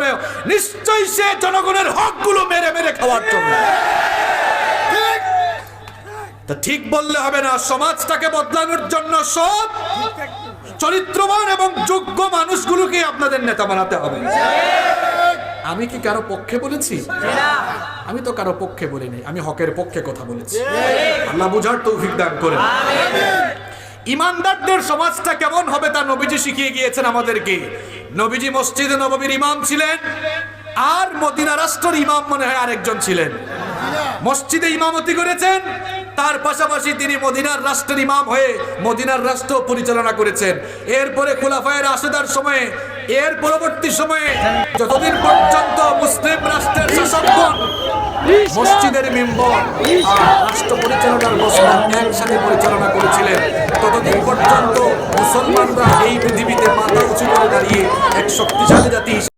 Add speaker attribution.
Speaker 1: নয়, নিশ্চয়ই সে জনগণের হকগুলো মেরে মেরে খাওয়ার জন্য। তা ঠিক বললে হবে না, সমাজটাকে বদলানোর জন্য সৎ, চরিত্রবান এবং যোগ্য মানুষগুলোকে আপনাদের নেতা বানাতে হবে। আমি কি কারো পক্ষে বলেছি? আমি তো কারো পক্ষে বলিনি, আমি হকের পক্ষে কথা বলেছি। আল্লাহ বুঝার তৌফিক দান করেন। ইমানদারদের সমাজটা কেমন হবে তা নবীজি শিখিয়ে গিয়েছেন আমাদেরকে। নবীজি মসজিদে নববীর ইমাম ছিলেন, আর মদিনা রাষ্ট্রের ইমাম মনে হয় আরেকজন ছিলেন। মসজিদে ইমামতি করেছেন, তার পাশাপাশি তিনি মদিনার রাষ্ট্রের ইমাম হয়ে মদিনার রাষ্ট্র পরিচালনা করেছেন। এরপরে খুলাফায়ে রাশেদার সময়ে, এর পরবর্তী সময়ে যতদিন পর্যন্ত মুসলিম রাষ্ট্রের শাসকগণ মসজিদের মেম্বর আর রাষ্ট্র পরিচালনার মসনদ একসাথে পরিচালনা করেছিলেন, ততদিন পর্যন্ত মুসলমানরা এই পৃথিবীতে মাথা উঁচু করে দাঁড়িয়ে এক শক্তিশালী জাতি